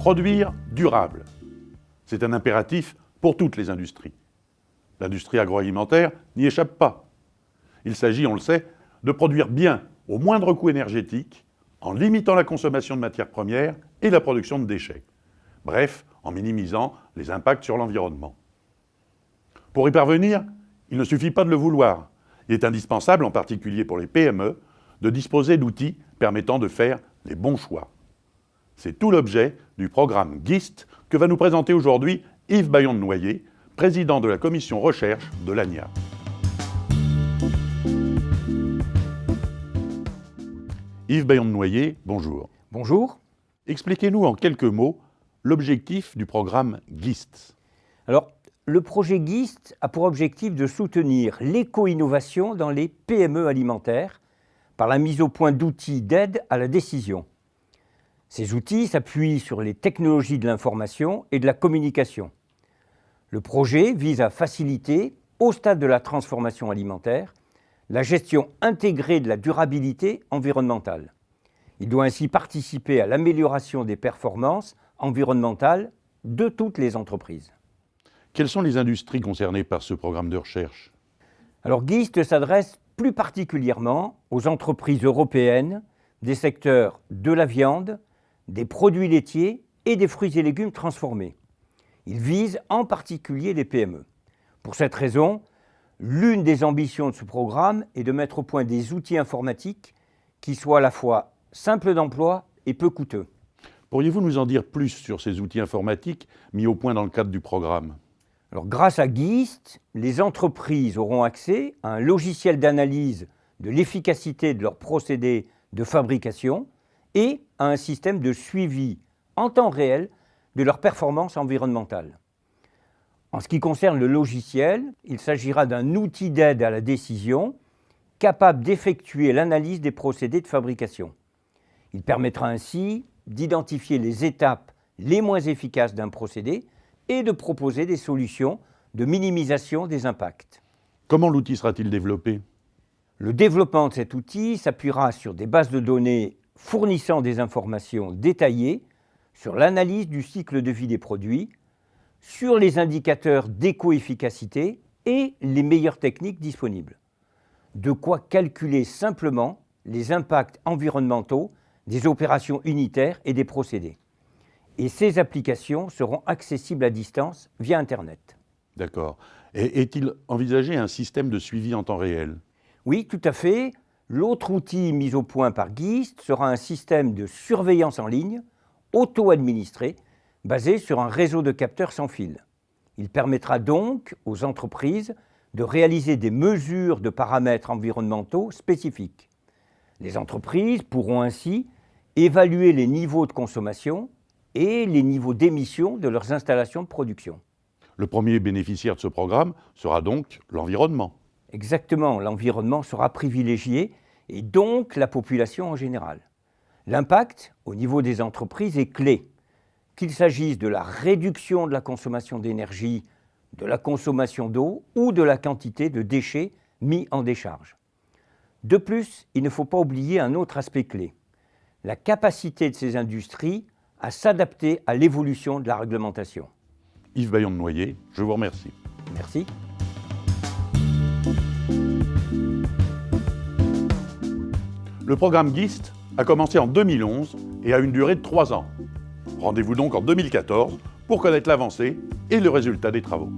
Produire durable, c'est un impératif pour toutes les industries. L'industrie agroalimentaire n'y échappe pas. Il s'agit, on le sait, de produire bien au moindre coût énergétique, en limitant la consommation de matières premières et la production de déchets. Bref, en minimisant les impacts sur l'environnement. Pour y parvenir, il ne suffit pas de le vouloir. Il est indispensable, en particulier pour les PME, de disposer d'outils permettant de faire les bons choix. C'est tout l'objet du programme GIST que va nous présenter aujourd'hui Yves Bayon-de-Noyer, président de la commission recherche de l'ANIA. Yves Bayon-de-Noyer, bonjour. Bonjour. Expliquez-nous en quelques mots l'objectif du programme GIST. Alors, le projet GIST a pour objectif de soutenir l'éco-innovation dans les PME alimentaires par la mise au point d'outils d'aide à la décision. Ces outils s'appuient sur les technologies de l'information et de la communication. Le projet vise à faciliter, au stade de la transformation alimentaire, la gestion intégrée de la durabilité environnementale. Il doit ainsi participer à l'amélioration des performances environnementales de toutes les entreprises. Quelles sont les industries concernées par ce programme de recherche? Alors GIST s'adresse plus particulièrement aux entreprises européennes des secteurs de la viande, des produits laitiers et des fruits et légumes transformés. Il vise en particulier les PME. Pour cette raison, l'une des ambitions de ce programme est de mettre au point des outils informatiques qui soient à la fois simples d'emploi et peu coûteux. Pourriez-vous nous en dire plus sur ces outils informatiques mis au point dans le cadre du programme? Alors, grâce à GIST, les entreprises auront accès à un logiciel d'analyse de l'efficacité de leurs procédés de fabrication et à un système de suivi en temps réel de leur performance environnementale. En ce qui concerne le logiciel, il s'agira d'un outil d'aide à la décision capable d'effectuer l'analyse des procédés de fabrication. Il permettra ainsi d'identifier les étapes les moins efficaces d'un procédé et de proposer des solutions de minimisation des impacts. Comment l'outil sera-t-il développé? Le développement de cet outil s'appuiera sur des bases de données fournissant des informations détaillées sur l'analyse du cycle de vie des produits, sur les indicateurs d'éco-efficacité et les meilleures techniques disponibles. De quoi calculer simplement les impacts environnementaux des opérations unitaires et des procédés. Et ces applications seront accessibles à distance via Internet. D'accord. Et est-il envisagé un système de suivi en temps réel? Oui, tout à fait. L'autre outil mis au point par GIST sera un système de surveillance en ligne, auto-administré, basé sur un réseau de capteurs sans fil. Il permettra donc aux entreprises de réaliser des mesures de paramètres environnementaux spécifiques. Les entreprises pourront ainsi évaluer les niveaux de consommation et les niveaux d'émissions de leurs installations de production. Le premier bénéficiaire de ce programme sera donc l'environnement. Exactement, l'environnement sera privilégié et donc la population en général. L'impact au niveau des entreprises est clé, qu'il s'agisse de la réduction de la consommation d'énergie, de la consommation d'eau ou de la quantité de déchets mis en décharge. De plus, il ne faut pas oublier un autre aspect clé, la capacité de ces industries à s'adapter à l'évolution de la réglementation. Yves Bayon-de-Noyer, je vous remercie. Merci. Le programme GIST a commencé en 2011 et a une durée de 3 ans. Rendez-vous donc en 2014 pour connaître l'avancée et le résultat des travaux.